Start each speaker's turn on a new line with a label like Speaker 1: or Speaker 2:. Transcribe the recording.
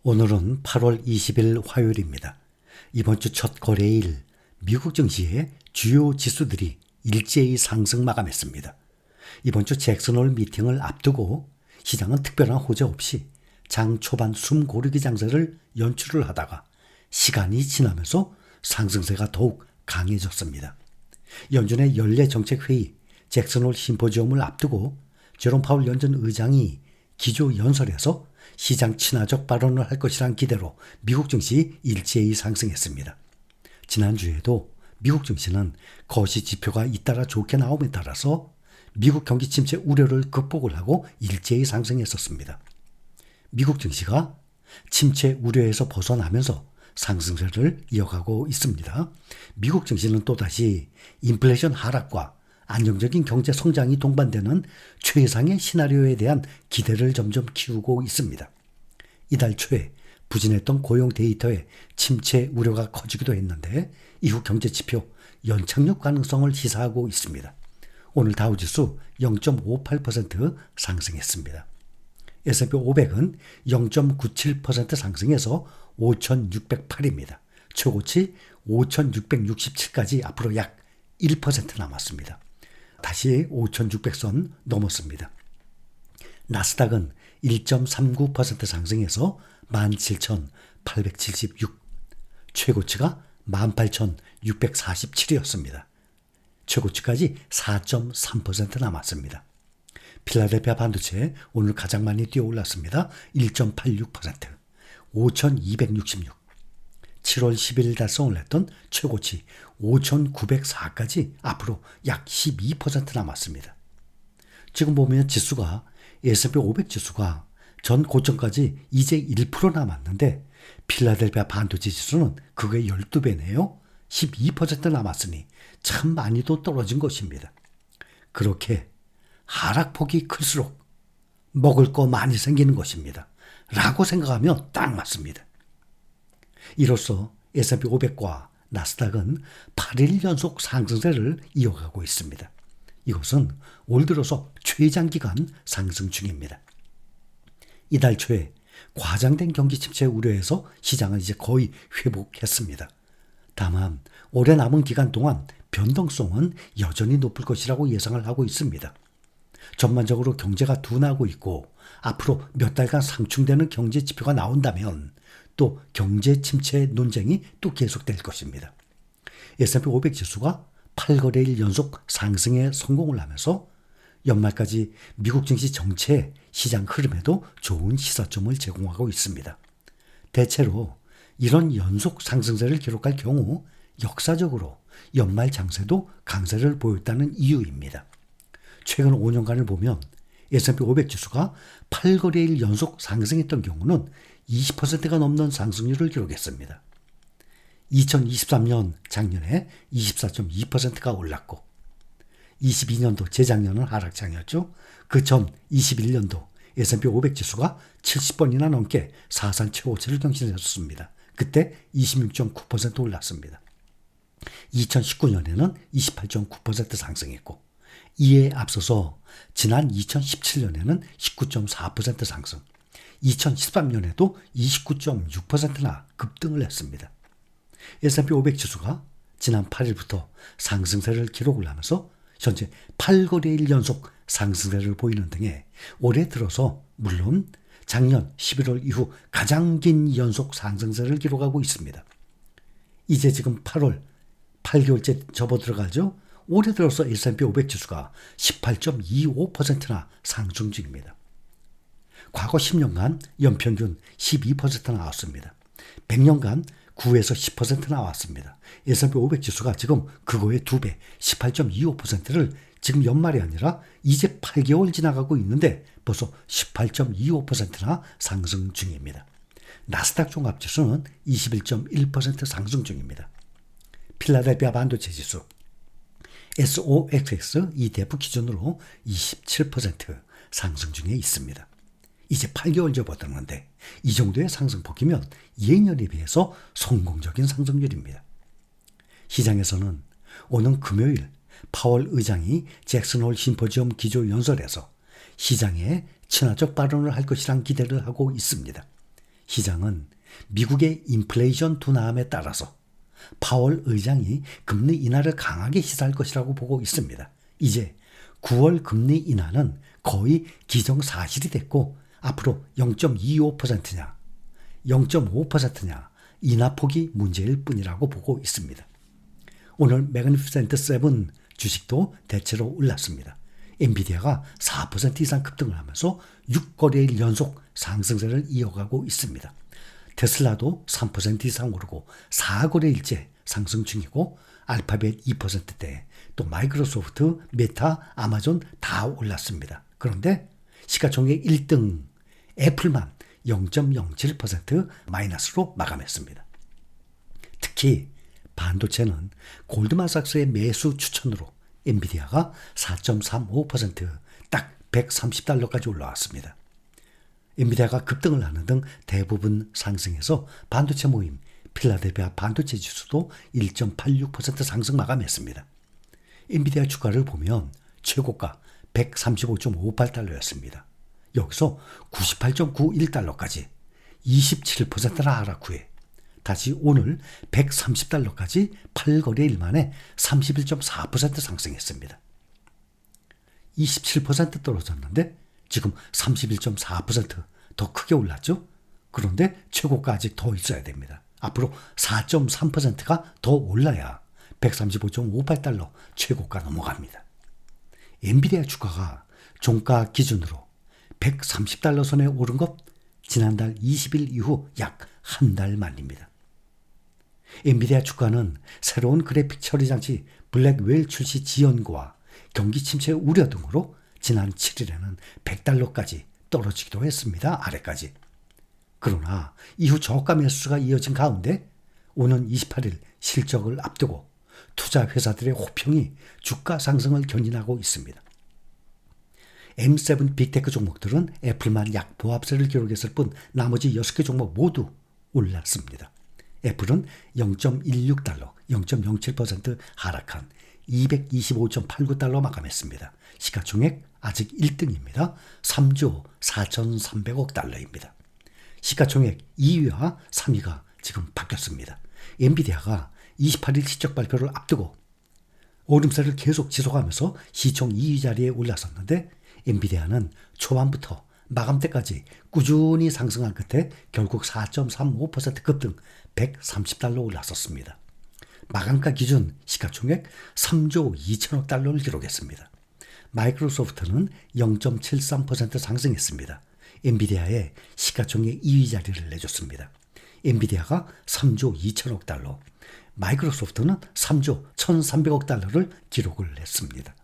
Speaker 1: 오늘은 8월 20일 화요일입니다. 이번 주 첫 거래일 미국 증시의 주요 지수들이 일제히 상승 마감했습니다. 이번 주 잭슨홀 미팅을 앞두고 시장은 특별한 호재 없이 장 초반 숨 고르기 장세를 연출을 하다가 시간이 지나면서 상승세가 더욱 강해졌습니다. 연준의 연례 정책회의 잭슨홀 심포지엄을 앞두고 제롬 파월 연준 의장이 기조 연설에서 시장 친화적 발언을 할 것이란 기대로 미국 증시 일제히 상승했습니다. 지난주에도 미국 증시는 거시 지표가 잇따라 좋게 나옴에 따라서 미국 경기 침체 우려를 극복을 하고 일제히 상승했었습니다. 미국 증시가 침체 우려에서 벗어나면서 상승세를 이어가고 있습니다. 미국 증시는 또다시 인플레이션 하락과 안정적인 경제 성장이 동반되는 최상의 시나리오에 대한 기대를 점점 키우고 있습니다. 이달 초에 부진했던 고용 데이터에 침체 우려가 커지기도 했는데 이후 경제 지표 연착륙 가능성을 시사하고 있습니다. 오늘 다우지수 0.58% 상승했습니다. S&P 500은 0.97% 상승해서 5,608입니다. 최고치 5,667까지 앞으로 약 1% 남았습니다. 다시 5,600선 넘었습니다. 나스닥은 1.39% 상승해서 17,876, 최고치가 18,647이었습니다. 최고치까지 4.3% 남았습니다. 필라델피아 반도체 오늘 가장 많이 뛰어올랐습니다. 1.86%, 5,266. 7월 10일 달성을 했던 최고치 5,904까지 앞으로 약 12% 남았습니다. 지금 보면 지수가 S&P 500 지수가 전 고점까지 이제 1% 남았는데 필라델피아 반도체 지수는 그거의 12배네요. 12% 남았으니 참 많이도 떨어진 것입니다. 그렇게 하락폭이 클수록 먹을 거 많이 생기는 것입니다. 라고 생각하면 딱 맞습니다. 이로써 S&P 500과 나스닥은 8일 연속 상승세를 이어가고 있습니다. 이것은 올 들어서 최장기간 상승 중입니다. 이달 초에 과장된 경기 침체 우려에서 시장은 이제 거의 회복했습니다. 다만 올해 남은 기간 동안 변동성은 여전히 높을 것이라고 예상을 하고 있습니다. 전반적으로 경제가 둔하고 있고 앞으로 몇 달간 상충되는 경제 지표가 나온다면 또 경제 침체 논쟁이 또 계속될 것입니다. S&P 500 지수가 8거래일 연속 상승에 성공을 하면서 연말까지 미국 증시 전체 시장 흐름에도 좋은 시사점을 제공하고 있습니다. 대체로 이런 연속 상승세를 기록할 경우 역사적으로 연말 장세도 강세를 보였다는 이유입니다. 최근 5년간을 보면 S&P 500 지수가 8거래일 연속 상승했던 경우는 20%가 넘는 상승률을 기록했습니다. 2023년 작년에 24.2%가 올랐고 22년도 재작년은 하락장이었죠. 그 전 21년도 S&P 500 지수가 70번이나 넘게 사상 최고치를 경신했습니다. 그때 26.9% 올랐습니다. 2019년에는 28.9% 상승했고 이에 앞서서 지난 2017년에는 19.4% 상승, 2013년에도 29.6%나 급등을 했습니다. S&P 500 지수가 지난 8일부터 상승세를 기록을 하면서 현재 8거래일 연속 상승세를 보이는 등의 올해 들어서 물론 작년 11월 이후 가장 긴 연속 상승세를 기록하고 있습니다. 이제 지금 8월 8개월째 접어들어가죠. 올해 들어서 S&P 500 지수가 18.25%나 상승 중입니다. 과거 10년간 연평균 12% 나왔습니다. 100년간 9에서 10% 나왔습니다. S&P 500 지수가 지금 그거의 2배 18.25%를 지금 연말이 아니라 이제 8개월 지나가고 있는데 벌써 18.25%나 상승 중입니다. 나스닥 종합지수는 21.1% 상승 중입니다. 필라델피아 반도체 지수 SOXX ETF 기준으로 27% 상승 중에 있습니다. 이제 8개월 접어드는데 이 정도의 상승폭이면 예년에 비해서 성공적인 상승률입니다. 시장에서는 오는 금요일 파월 의장이 잭슨홀 심포지엄 기조 연설에서 시장에 친화적 발언을 할 것이란 기대를 하고 있습니다. 시장은 미국의 인플레이션 둔화함에 따라서 파월 의장이 금리 인하를 강하게 시사할 것이라고 보고 있습니다. 이제 9월 금리 인하는 거의 기정사실이 됐고 앞으로 0.25%냐 0.5%냐 인하폭이 문제일 뿐이라고 보고 있습니다. 오늘 매그니피센트 7 주식도 대체로 올랐습니다. 엔비디아가 4% 이상 급등을 하면서 6거래일 연속 상승세를 이어가고 있습니다. 테슬라도 3% 이상 오르고 4거래일째 상승 중이고 알파벳 2%대, 또 마이크로소프트, 메타, 아마존 다 올랐습니다. 그런데 시가총액 1등 애플만 0.07% 마이너스로 마감했습니다. 특히 반도체는 골드만삭스의 매수 추천으로 엔비디아가 4.35% 딱 $130까지 올라왔습니다. 엔비디아가 급등을 하는 등 대부분 상승해서 반도체 모임 필라델피아 반도체 지수도 1.86% 상승 마감했습니다. 엔비디아 주가를 보면 최고가 135.58달러였습니다. 여기서 98.91달러까지 27%나 하락 후에 다시 오늘 130달러까지 8거래일 만에 31.4% 상승했습니다. 27% 떨어졌는데 지금 31.4% 더 크게 올랐죠? 그런데 최고가 아직 더 있어야 됩니다. 앞으로 4.3%가 더 올라야 135.58달러 최고가 넘어갑니다. 엔비디아 주가가 종가 기준으로 130달러 선에 오른 것 지난달 20일 이후 약 한 달 만입니다. 엔비디아 주가는 새로운 그래픽 처리 장치 블랙웰 출시 지연과 경기 침체 우려 등으로 지난 7일에는 100달러까지 떨어지기도 했습니다. 아래까지. 그러나 이후 저가 매수가 이어진 가운데 오는 28일 실적을 앞두고 투자 회사들의 호평이 주가 상승을 견인하고 있습니다. M7 빅테크 종목들은 애플만 약 보합세를 기록했을 뿐 나머지 6개 종목 모두 올랐습니다. 애플은 0.16달러, 0.07% 하락한 225.89달러 마감했습니다. 시가총액 아직 1등입니다. 3조 4,300억 달러입니다. 시가총액 2위와 3위가 지금 바뀌었습니다. 엔비디아가 28일 실적 발표를 앞두고 오름세를 계속 지속하면서 시총 2위 자리에 올랐었는데 엔비디아는 초반부터 마감 때까지 꾸준히 상승한 끝에 결국 4.35% 급등 130달러 올랐었습니다. 마감가 기준 시가총액 3조 2천억 달러를 기록했습니다. 마이크로소프트는 0.73% 상승했습니다. 엔비디아의 시가총액 2위 자리를 내줬습니다. 엔비디아가 3조 2천억 달러, 마이크로소프트는 3조 1,300억 달러를 기록을 했습니다.